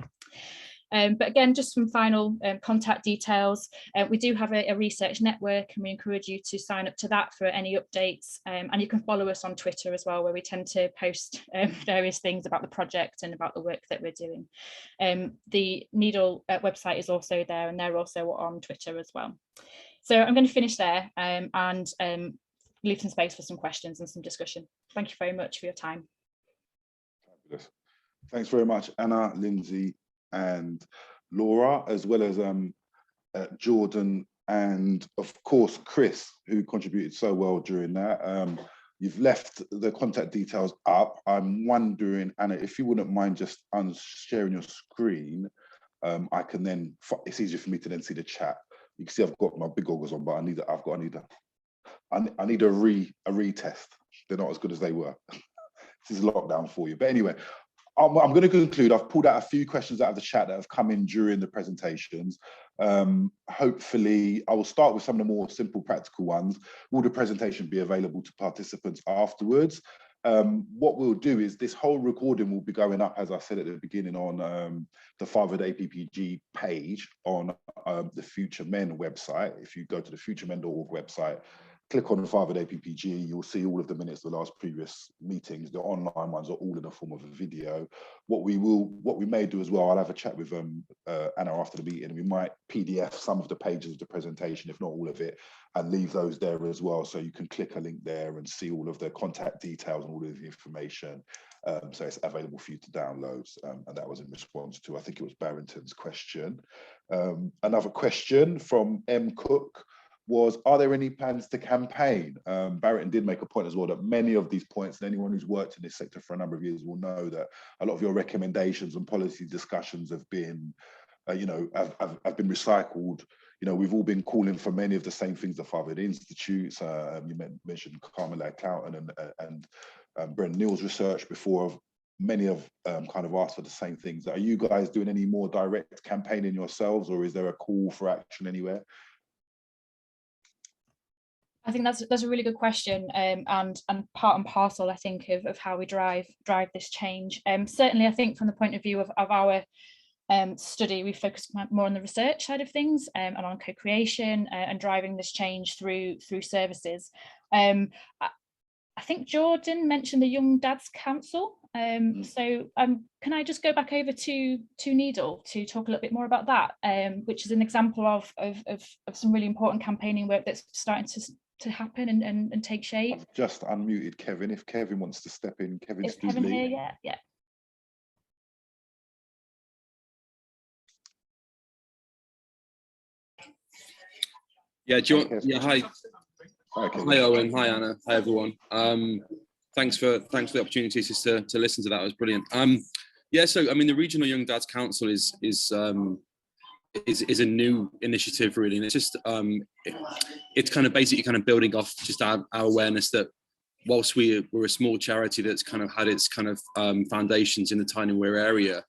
But again, just some final contact details. We do have a research network and we encourage you to sign up to that for any updates. And you can follow us on Twitter as well, where we tend to post various things about the project and about the work that we're doing. The Needle website is also there, and they're also on Twitter as well. So I'm going to finish there and leave some space for some questions and some discussion. Thank you very much for your time. Fabulous. Thanks very much, Anna, Lindsay, and Laura, as well as Jordan and of course Chris, who contributed so well during that. You've left the contact details up. I'm wondering, Anna, if you wouldn't mind just sharing your screen, I can then, it's easier for me to then see the chat. You can see I've got my big goggles on, but I need a retest. They're not as good as they were. This is lockdown for you. But anyway, I'm going to conclude. I've pulled out a few questions out of the chat that have come in during the presentations. Hopefully, I will start with some of the more simple, practical ones. Will the presentation be available to participants afterwards? What we'll do is this whole recording will be going up, as I said at the beginning, on the Fathered APPG page on the Future Men website. If you go to the futuremen.org website, click on the Fathered APPG, you'll see all of the minutes of the last previous meetings. The online ones are all in the form of a video. What we may do as well, I'll have a chat with Anna after the meeting. We might PDF some of the pages of the presentation, if not all of it, and leave those there as well. So you can click a link there and see all of the contact details and all of the information. So it's available for you to download. And that was in response to, I think it was Barrington's question. Another question from M. Cook was, are there any plans to campaign? Barrington did make a point as well that many of these points, and anyone who's worked in this sector for a number of years will know that a lot of your recommendations and policy discussions have been, have been recycled. You know, we've all been calling for many of the same things the Fathered Institutes. You mentioned Carmela Cloughton and Bren Neal's research before. Many have kind of asked for the same things. Are you guys doing any more direct campaigning yourselves, or is there a call for action anywhere? I think that's a really good question, and part and parcel, I think, of how we drive this change. Certainly, I think from the point of view of our study, we focus more on the research side of things and on co-creation and driving this change through services. I think Jordan mentioned the Young Dads Council. So can I just go back over to Needle to talk a little bit more about that, which is an example of some really important campaigning work that's starting to happen and take shape. I've just unmuted Kevin. If Kevin wants to step in, Kevin's Kevin here, yeah. Yeah, do you want, yeah, hi. Hi, Hi, Owen. Hi, Anna. Hi, everyone. thanks for the opportunity just to listen to that. It was brilliant. Yeah, so I mean, the Regional Young Dads Council is a new initiative, really, and it's just it's kind of basically kind of building off just our awareness that whilst we're a small charity that's kind of had its kind of foundations in the Tyne and Wear area,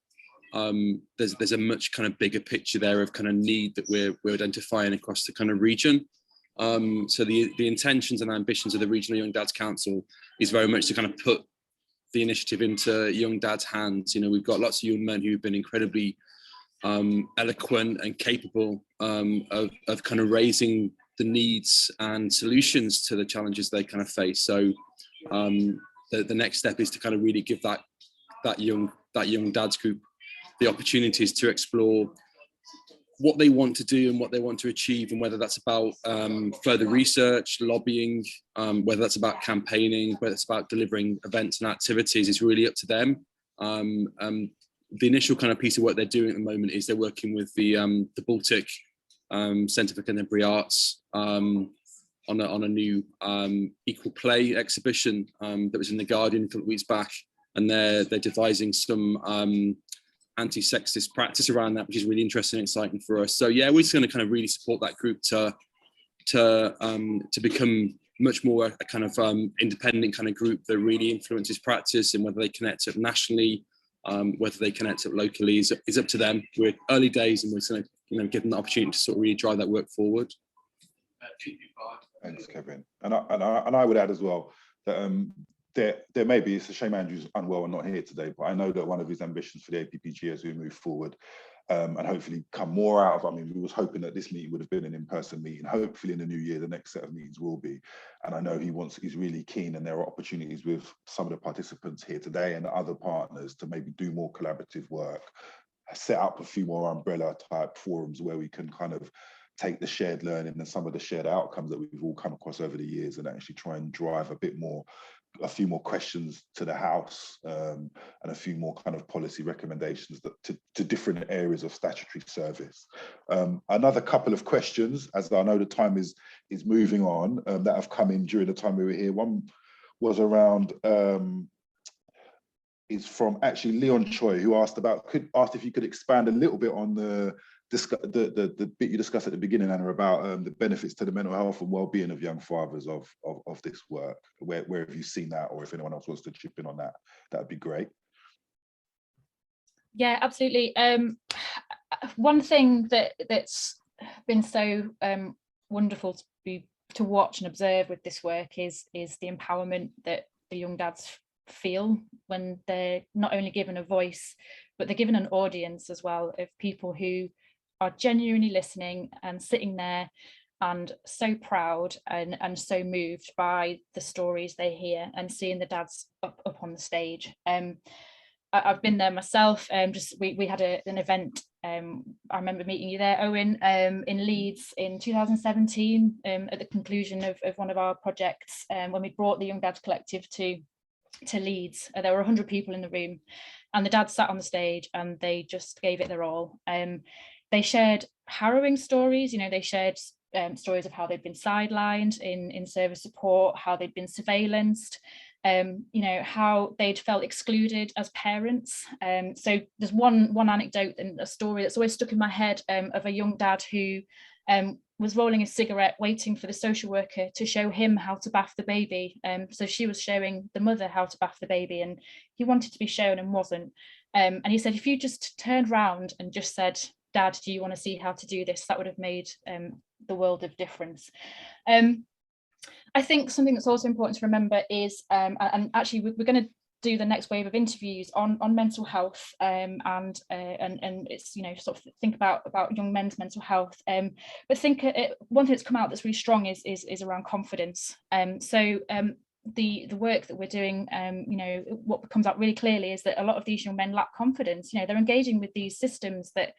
there's a much kind of bigger picture there of kind of need that we're identifying across the kind of region. So the intentions and ambitions of the Regional Young Dads Council is very much to kind of put the initiative into young dads' hands. You know, we've got lots of young men who've been incredibly eloquent and capable of kind of raising the needs and solutions to the challenges they kind of face. So the next step is to kind of really give that young dads group the opportunities to explore what they want to do and what they want to achieve, and whether that's about further research, lobbying, whether that's about campaigning, whether it's about delivering events and activities, is really up to them. The initial kind of piece of work they're doing at the moment is they're working with the Baltic Centre for Contemporary Arts on a new equal play exhibition that was in The Guardian a couple of weeks back, and they're devising some anti-sexist practice around that, which is really interesting and exciting for us. So yeah, we're just going to kind of really support that group to become much more a kind of independent kind of group that really influences practice, and whether they connect up nationally, whether they connect up locally is up to them. We're early days, and we're going to give them the opportunity to sort of really drive that work forward. Thanks, Kevin. And I would add as well that there may be, it's a shame Andrew's unwell and not here today, but I know that one of his ambitions for the APPG as we move forward and hopefully come more out of, I mean, we was hoping that this meeting would have been an in-person meeting. Hopefully in the new year, the next set of meetings will be. And I know he's really keen, and there are opportunities with some of the participants here today and other partners to maybe do more collaborative work, set up a few more umbrella type forums where we can kind of take the shared learning and some of the shared outcomes that we've all come across over the years and actually try and drive a few more questions to the House and a few more kind of policy recommendations to different areas of statutory service. Another couple of questions, as I know the time is moving on, that have come in during the time we were here. One was around, is from actually Leon Choi, who asked if you could expand a little bit on the bit you discussed at the beginning, Anna, about the benefits to the mental health and well-being of young fathers of this work. Where have you seen that, or if anyone else wants to chip in on that, that'd be great. Yeah, absolutely. One thing that's been so wonderful to watch and observe with this work is the empowerment that the young dads feel when they're not only given a voice, but they're given an audience as well of people who are genuinely listening and sitting there and so proud and so moved by the stories they hear, and seeing the dads up on the stage. I've been there myself. We had an event. I remember meeting you there, Owen, in Leeds in 2017 at the conclusion of one of our projects, when we brought the Young Dads Collective to Leeds. There were 100 people in the room, and the dads sat on the stage and they just gave it their all. They shared harrowing stories. You know, they shared stories of how they'd been sidelined in service support, how they'd been surveillanced, you know, how they'd felt excluded as parents. So there's one anecdote and a story that's always stuck in my head of a young dad who was rolling a cigarette, waiting for the social worker to show him how to bath the baby. So she was showing the mother how to bath the baby, and he wanted to be shown and wasn't. And he said, if you just turned round and just said, Dad, do you want to see how to do this? That would have made the world of difference. I think something that's also important to remember is, and actually we're going to do the next wave of interviews on mental health, and it's, you know, sort of think about young men's mental health. But think one thing that's come out that's really strong is around confidence. So the work that we're doing, you know, what comes out really clearly is that a lot of these young men lack confidence. You know, they're engaging with these systems that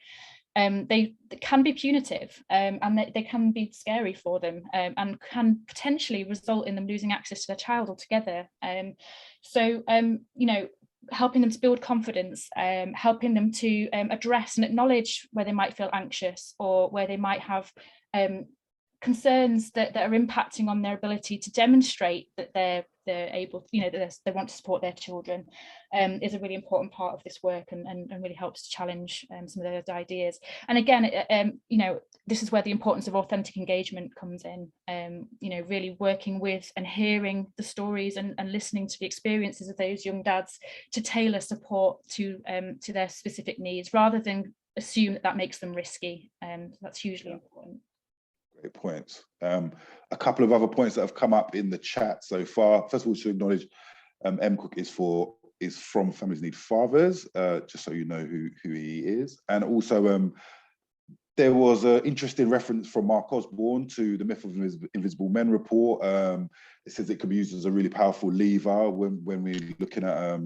they can be punitive, and they can be scary for them, and can potentially result in them losing access to their child altogether. So you know, helping them to build confidence, helping them to address and acknowledge where they might feel anxious, or where they might have concerns that are impacting on their ability to demonstrate that they're they're able, you know, that they want to support their children, is a really important part of this work, and really helps to challenge some of those ideas. And again, you know, this is where the importance of authentic engagement comes in. You know, really working with and hearing the stories and listening to the experiences of those young dads to tailor support to their specific needs, rather than assume that makes them risky. That's hugely important. Great points. A couple of other points that have come up in the chat so far. First of all, to acknowledge M-Cook is from Families Need Fathers, just so you know who he is. And also there was an interesting reference from Mark Osborne to the Myth of Invisible Men report. It says it can be used as a really powerful lever when we're looking at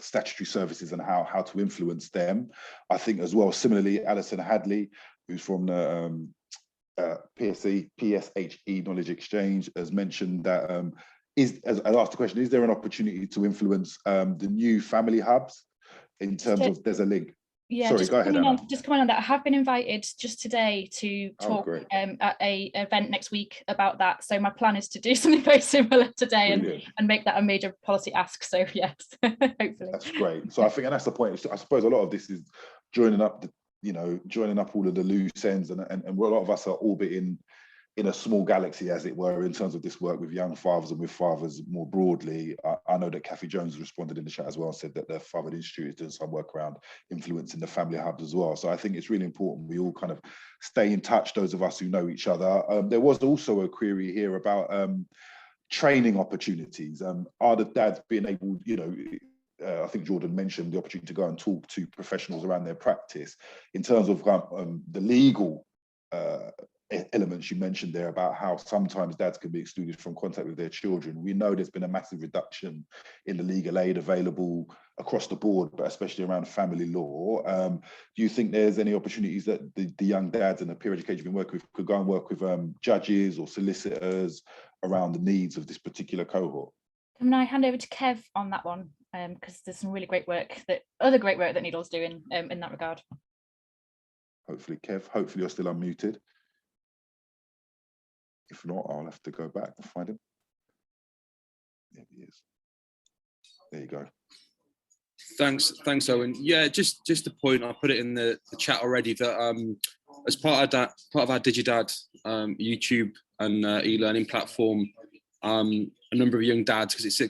statutory services and how to influence them. I think as well, similarly, Alison Hadley, who's from the PSHE Knowledge Exchange, has mentioned that as I asked the question, is there an opportunity to influence the new family hubs in terms of, there's a link? Yeah, sorry, go ahead, Anna. Just coming on that, I have been invited just today to talk at a event next week about that. So my plan is to do something very similar today and make that a major policy ask. So yes, hopefully. That's great. So I think, and that's the point. I suppose a lot of this is joining up all of the loose ends, and a lot of us are orbiting in a small galaxy, as it were, in terms of this work with young fathers and with fathers more broadly. I know that Kathy Jones responded in the chat as well and said that the Fatherhood Institute is doing some work around influencing the family hubs as well. So I think it's really important we all kind of stay in touch, those of us who know each other. There was also a query here about training opportunities. Are the dads being able, I think Jordan mentioned the opportunity to go and talk to professionals around their practice in terms of the legal elements you mentioned there about how sometimes dads can be excluded from contact with their children. We know there's been a massive reduction in the legal aid available across the board, but especially around family law. Do you think there's any opportunities that the young dads and the peer educators you've been working with could go and work with judges or solicitors around the needs of this particular cohort? Can I hand over to Kev on that one? Because there's some really great work that Needle's doing in that regard. Hopefully, Kev, hopefully you're still unmuted. If not, I'll have to go back and find him. There he is. There you go. Thanks, Owen. Yeah, just a point. I put it in the chat already that as part of our DigiDad YouTube and e-learning platform, a number of young dads, because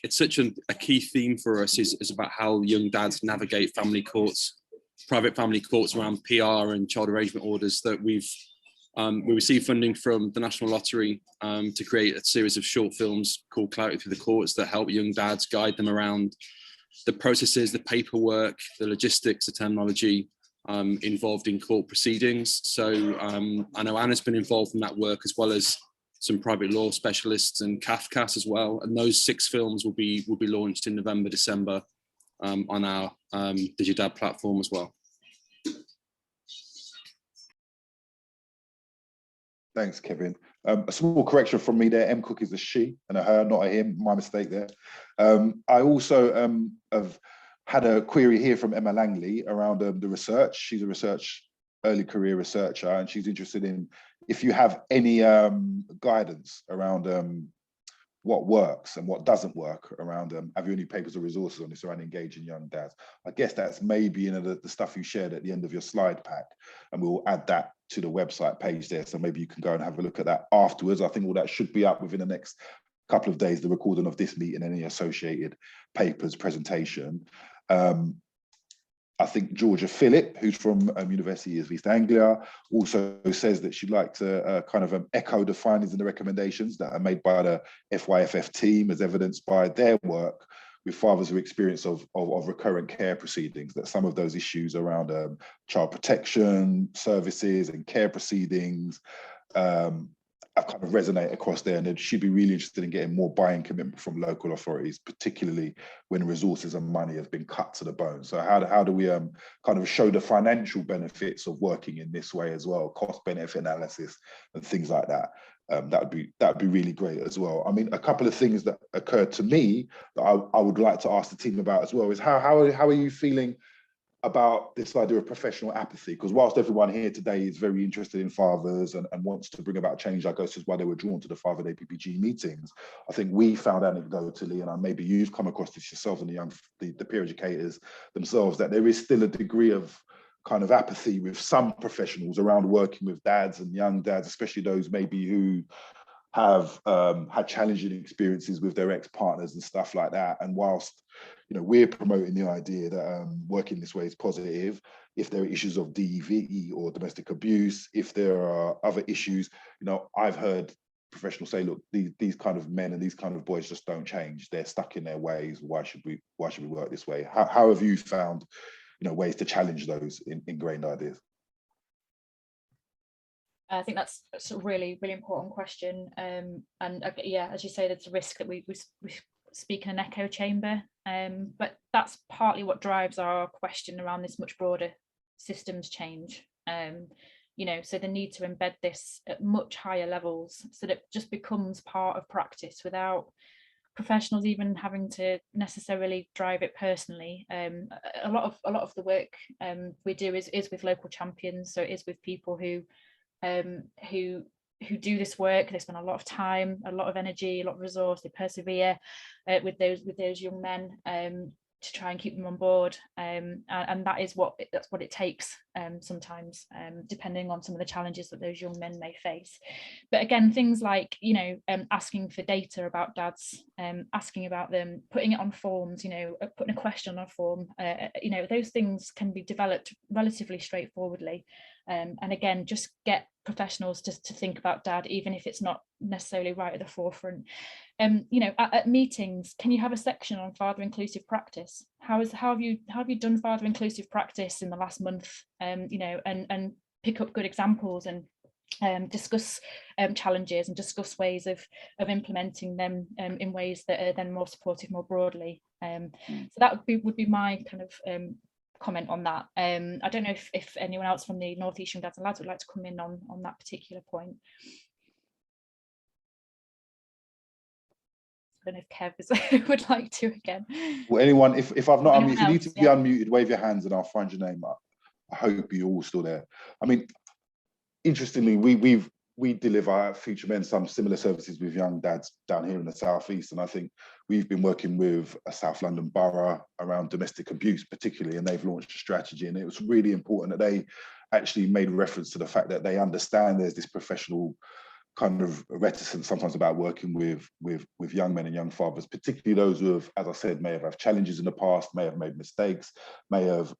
it's such a key theme for us is about how young dads navigate family courts, private family courts around PR and child arrangement orders, that we received funding from the National Lottery to create a series of short films called Clarity Through the Courts that help young dads, guide them around the processes, the paperwork, the logistics, the terminology involved in court proceedings. So I know Anna's been involved in that work, as well as some private law specialists and CAFCAS as well. And those 6 films will be launched in November, December on our DigiDad platform as well. Thanks, Kevin. A small correction from me there. M-Cook is a she and a her, not a him. My mistake there. I also have had a query here from Emma Langley around the research. She's a early career researcher, and she's interested in if you have any guidance around what works and what doesn't work around have you any papers or resources on this around engaging young dads? I guess that's maybe the stuff you shared at the end of your slide pack, and we'll add that to the website page there, so maybe you can go and have a look at that afterwards. I think all that should be up within the next couple of days, the recording of this meeting and any associated papers presentation. I think Georgia Phillip, who's from University of East Anglia, also says that she'd like to kind of echo the findings and the recommendations that are made by the FYFF team, as evidenced by their work with fathers who experience of recurrent care proceedings, that some of those issues around child protection services and care proceedings have kind of resonate across there, and they should be really interested in getting more buy-in commitment from local authorities, particularly when resources and money has been cut to the bone. So how do we kind of show the financial benefits of working in this way as well, cost benefit analysis and things like that? That'd be really great as well. I mean, a couple of things that occurred to me that I would like to ask the team about as well is how are you feeling about this idea of professional apathy, because whilst everyone here today is very interested in fathers and wants to bring about change, I guess is why they were drawn to the Father APPG meetings. I think we found anecdotally, and maybe you've come across this yourself and the peer educators themselves, that there is still a degree of kind of apathy with some professionals around working with dads and young dads, especially those maybe who have had challenging experiences with their ex-partners and stuff like that. And whilst, you know, we're promoting the idea that working this way is positive, if there are issues of DV or domestic abuse, if there are other issues, you know, I've heard professionals say, look, these kind of men and these kind of boys just don't change. They're stuck in their ways. Why should we work this way? How have you found, you know, ways to challenge those ingrained ideas? I think that's a really, really important question. And yeah, as you say, there's a risk that we speak in an echo chamber. But that's partly what drives our question around this much broader systems change. You know, so the need to embed this at much higher levels so that it just becomes part of practice without professionals even having to necessarily drive it personally. A lot of the work we do is with local champions, so it is with people who do this work. They spend a lot of time, a lot of energy, a lot of resource. They persevere with those young men to try and keep them on board, and that's what it takes sometimes, depending on some of the challenges that those young men may face. But again, things like, you know, asking for data about dads, asking about them, putting it on forms, you know, putting a question on a form, you know, those things can be developed relatively straightforwardly. And again, just get professionals to think about dad, even if it's not necessarily right at the forefront. You know, at meetings, can you have a section on father inclusive practice? How have you done father inclusive practice in the last month? You know, and pick up good examples and discuss challenges and discuss ways of implementing them in ways that are then more supportive more broadly. So that would be my kind of comment on that. I don't know if anyone else from the North East Young Dads and Lads would like to come in on that particular point. I don't know if Kev would like to again. Well, anyone, if I've not unmuted, if you need to be yeah. unmuted, wave your hands and I'll find your name up. I hope you're all still there. I mean, interestingly, we deliver at Future Men some similar services with young dads down here in the Southeast, and I think we've been working with a South London borough around domestic abuse particularly, and they've launched a strategy, and it was really important that they actually made reference to the fact that they understand there's this professional kind of reticence sometimes about working with young men and young fathers, particularly those who have, as I said, may have had challenges in the past, may have made mistakes, may have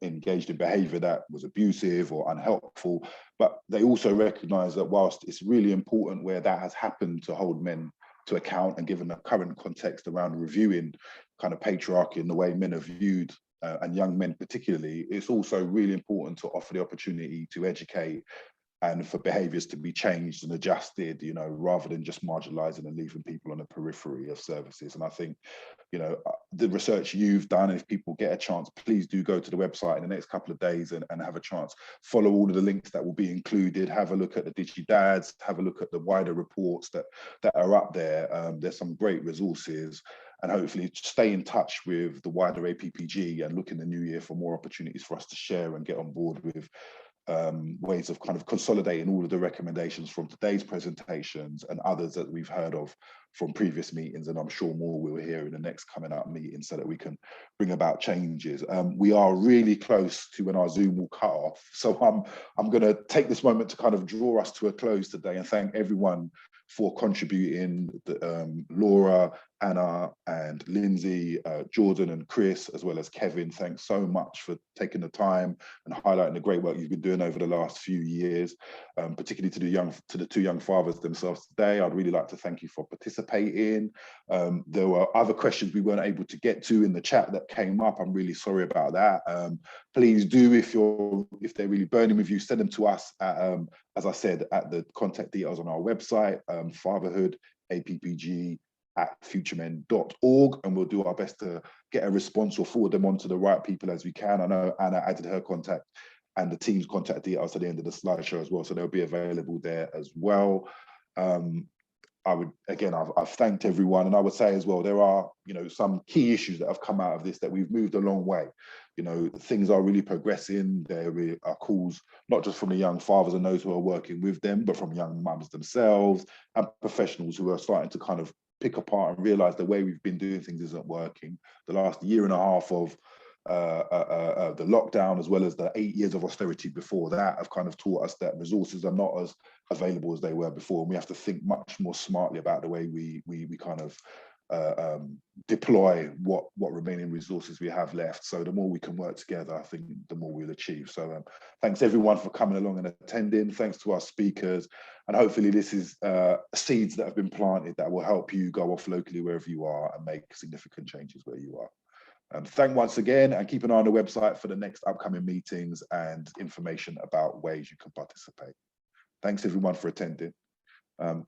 engaged in behaviour that was abusive or unhelpful. But they also recognise that whilst it's really important where that has happened to hold men to account, and given the current context around reviewing kind of patriarchy and the way men are viewed, and young men particularly, it's also really important to offer the opportunity to educate and for behaviours to be changed and adjusted, you know, rather than just marginalising and leaving people on the periphery of services. And I think, you know, the research you've done, and if people get a chance, please do go to the website in the next couple of days and have a chance, follow all of the links that will be included, have a look at the DigiDads, have a look at the wider reports that are up there. There's some great resources, and hopefully stay in touch with the wider APPG and look in the new year for more opportunities for us to share and get on board with ways of kind of consolidating all of the recommendations from today's presentations and others that we've heard of from previous meetings, and I'm sure more we'll hear in the next coming up meeting, so that we can bring about changes. We are really close to when our Zoom will cut off, so I'm going to take this moment to kind of draw us to a close today and thank everyone for contributing, Laura, Anna and Lindsay, Jordan and Chris, as well as Kevin. Thanks so much for taking the time and highlighting the great work you've been doing over the last few years, particularly to the two young fathers themselves today. I'd really like to thank you for participating. There were other questions we weren't able to get to in the chat that came up. I'm really sorry about that. Please do, if they're really burning with you, send them to us at, as I said, at the contact details on our website, fatherhood, APPG, @futuremen.org, and we'll do our best to get a response or forward them on to the right people as we can. I know Anna added her contact and the team's contact details at the end of the slideshow as well, so they'll be available there as well. I've thanked everyone, and I would say as well, there are, you know, some key issues that have come out of this that we've moved a long way. You know, things are really progressing. There are calls, not just from the young fathers and those who are working with them, but from young mums themselves and professionals who are starting to kind of pick apart and realize the way we've been doing things isn't working. The last year and a half of the lockdown, as well as the 8 years of austerity before that, have kind of taught us that resources are not as available as they were before, and we have to think much more smartly about the way we kind of deploy what remaining resources we have left. So the more we can work together, I think the more we'll achieve. So thanks everyone for coming along and attending. Thanks to our speakers, and hopefully this is seeds that have been planted that will help you go off locally wherever you are and make significant changes where you are. Thank once again, and keep an eye on the website for the next upcoming meetings and information about ways you can participate. Thanks everyone for attending. And